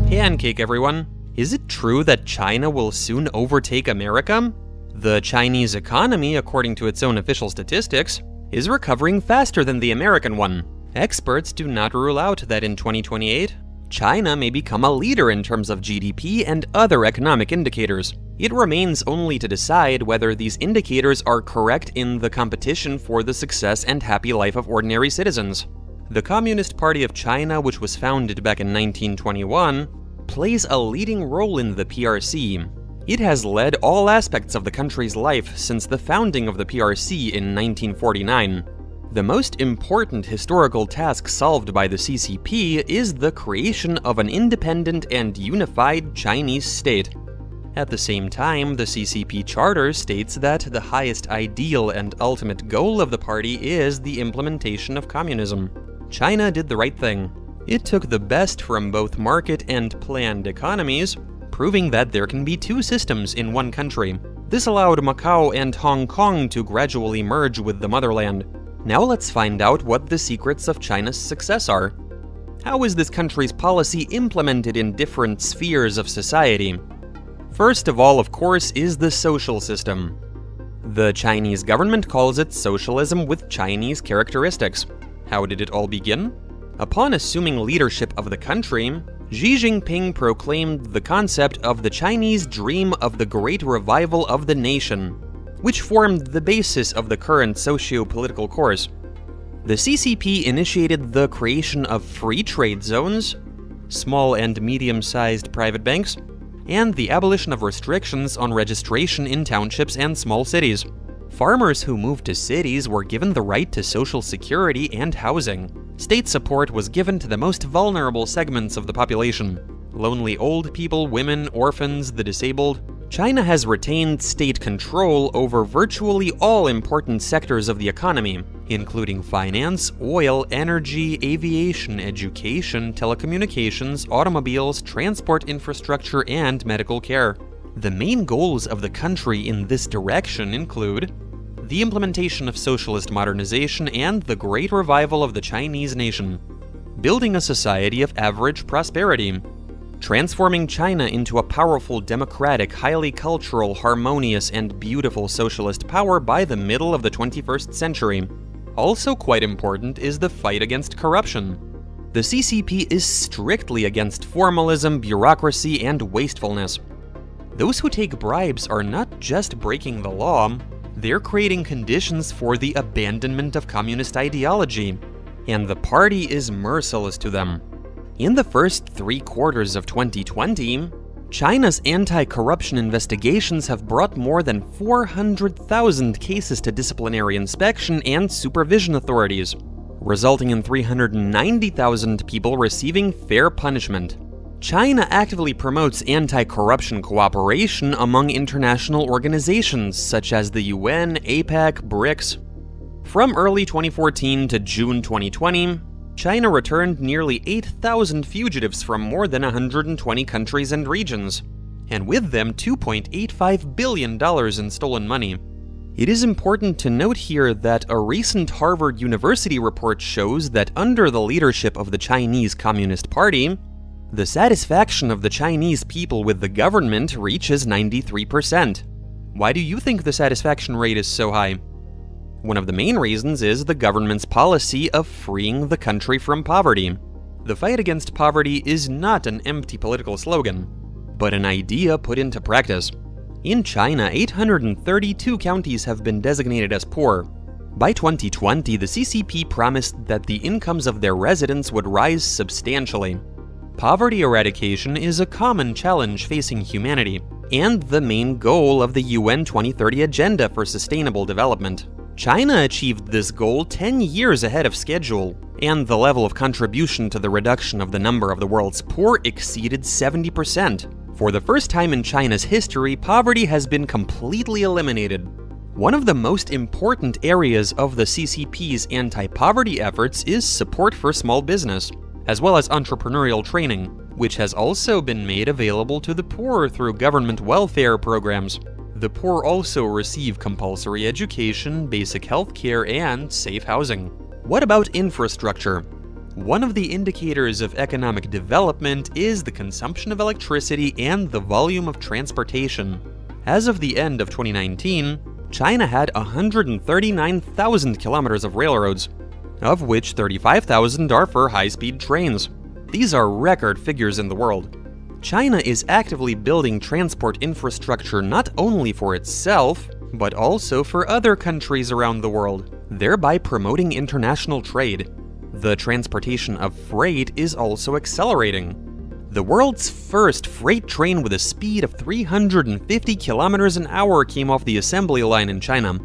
Pancake, everyone. Is it true that China will soon overtake America? The Chinese economy, according to its own official statistics, is recovering faster than the American one. Experts do not rule out that in 2028, China may become a leader in terms of GDP and other economic indicators. It remains only to decide whether these indicators are correct in the competition for the success and happy life of ordinary citizens. The Communist Party of China, which was founded back in 1921, plays a leading role in the PRC. It has led all aspects of the country's life since the founding of the PRC in 1949. The most important historical task solved by the CCP is the creation of an independent and unified Chinese state. At the same time, the CCP charter states that the highest ideal and ultimate goal of the party is the implementation of communism. China did the right thing. It took the best from both market and planned economies, proving that there can be two systems in one country. This allowed Macau and Hong Kong to gradually merge with the motherland. Now let's find out what the secrets of China's success are. How is this country's policy implemented in different spheres of society? First of all, of course, is the social system. The Chinese government calls it socialism with Chinese characteristics. How did it all begin? Upon assuming leadership of the country, Xi Jinping proclaimed the concept of the Chinese dream of the great revival of the nation, which formed the basis of the current socio-political course. The CCP initiated the creation of free trade zones, small and medium-sized private banks, and the abolition of restrictions on registration in townships and small cities. Farmers who moved to cities were given the right to social security and housing. State support was given to the most vulnerable segments of the population: lonely old people, women, orphans, the disabled. China has retained state control over virtually all important sectors of the economy, including finance, oil, energy, aviation, education, telecommunications, automobiles, transport infrastructure, and medical care. The main goals of the country in this direction include the implementation of socialist modernization and the great revival of the Chinese nation, building a society of average prosperity, transforming China into a powerful, democratic, highly cultural, harmonious, and beautiful socialist power by the middle of the 21st century. Also quite important is the fight against corruption. The CCP is strictly against formalism, bureaucracy, and wastefulness. Those who take bribes are not just breaking the law, they're creating conditions for the abandonment of communist ideology, and the party is merciless to them. In the first 3 quarters of 2020, China's anti-corruption investigations have brought more than 400,000 cases to disciplinary inspection and supervision authorities, resulting in 390,000 people receiving fair punishment. China actively promotes anti-corruption cooperation among international organizations such as the UN, APEC, BRICS. From early 2014 to June 2020, China returned nearly 8,000 fugitives from more than 120 countries and regions, and with them $2.85 billion in stolen money. It is important to note here that a recent Harvard University report shows that under the leadership of the Chinese Communist Party, the satisfaction of the Chinese people with the government reaches 93%. Why do you think the satisfaction rate is so high? One of the main reasons is the government's policy of freeing the country from poverty. The fight against poverty is not an empty political slogan, but an idea put into practice. In China, 832 counties have been designated as poor. By 2020, the CCP promised that the incomes of their residents would rise substantially. Poverty eradication is a common challenge facing humanity, and the main goal of the UN 2030 Agenda for Sustainable Development. China achieved this goal 10 years ahead of schedule, and the level of contribution to the reduction of the number of the world's poor exceeded 70%. For the first time in China's history, poverty has been completely eliminated. One of the most important areas of the CCP's anti-poverty efforts is support for small business, as well as entrepreneurial training, which has also been made available to the poor through government welfare programs. The poor also receive compulsory education, basic health care, and safe housing. What about infrastructure? One of the indicators of economic development is the consumption of electricity and the volume of transportation. As of the end of 2019, China had 139,000 kilometers of railroads, of which 35,000 are for high-speed trains. These are record figures in the world. China is actively building transport infrastructure not only for itself, but also for other countries around the world, thereby promoting international trade. The transportation of freight is also accelerating. The world's first freight train with a speed of 350 kilometers an hour came off the assembly line in China.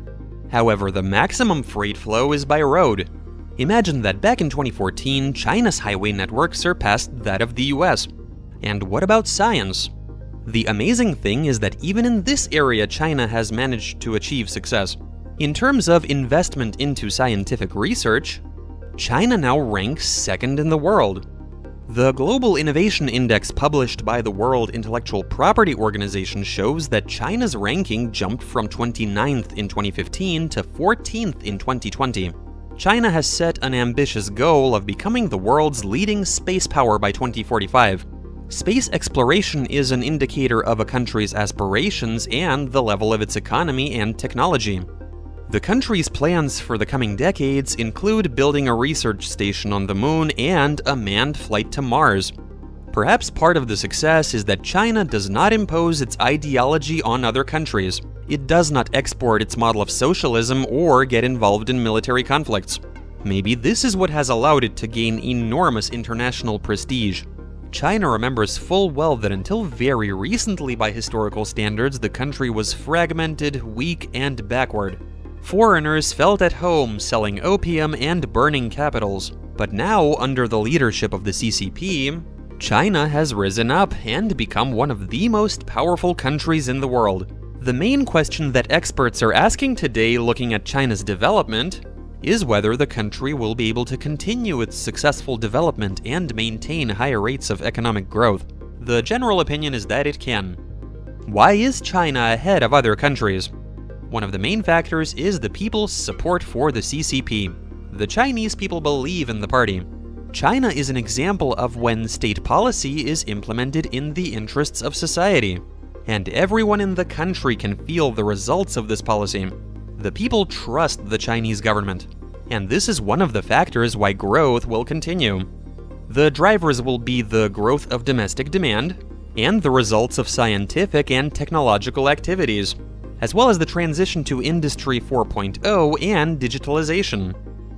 However, the maximum freight flow is by road. Imagine that back in 2014, China's highway network surpassed that of the US. And what about science? The amazing thing is that even in this area, China has managed to achieve success. In terms of investment into scientific research, China now ranks second in the world. The Global Innovation Index published by the World Intellectual Property Organization shows that China's ranking jumped from 29th in 2015 to 14th in 2020. China has set an ambitious goal of becoming the world's leading space power by 2045. Space exploration is an indicator of a country's aspirations and the level of its economy and technology. The country's plans for the coming decades include building a research station on the moon and a manned flight to Mars. Perhaps part of the success is that China does not impose its ideology on other countries. It does not export its model of socialism or get involved in military conflicts. Maybe this is what has allowed it to gain enormous international prestige. China remembers full well that until very recently by historical standards, the country was fragmented, weak, and backward. Foreigners felt at home selling opium and burning capitals. But now, under the leadership of the CCP, China has risen up and become one of the most powerful countries in the world. The main question that experts are asking today, looking at China's development, is whether the country will be able to continue its successful development and maintain higher rates of economic growth. The general opinion is that it can. Why is China ahead of other countries? One of the main factors is the people's support for the CCP. The Chinese people believe in the party. China is an example of when state policy is implemented in the interests of society, and everyone in the country can feel the results of this policy. The people trust the Chinese government, and this is one of the factors why growth will continue. The drivers will be the growth of domestic demand and the results of scientific and technological activities, as well as the transition to Industry 4.0 and digitalization,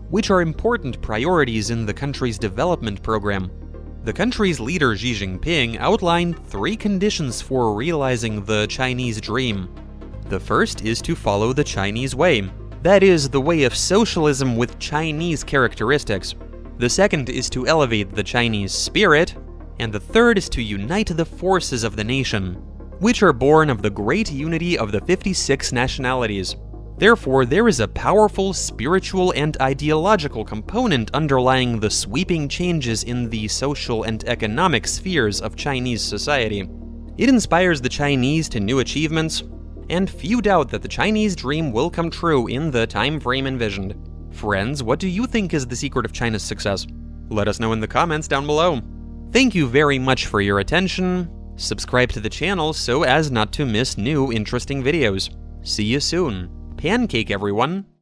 which are important priorities in the country's development program. The country's leader Xi Jinping outlined 3 conditions for realizing the Chinese dream. The first is to follow the Chinese way. That is, the way of socialism with Chinese characteristics. The second is to elevate the Chinese spirit. And the third is to unite the forces of the nation, which are born of the great unity of the 56 nationalities. Therefore, there is a powerful spiritual and ideological component underlying the sweeping changes in the social and economic spheres of Chinese society. It inspires the Chinese to new achievements, and few doubt that the Chinese dream will come true in the time frame envisioned. Friends, what do you think is the secret of China's success? Let us know in the comments down below. Thank you very much for your attention. Subscribe to the channel so as not to miss new interesting videos. See you soon. Pancake, everyone!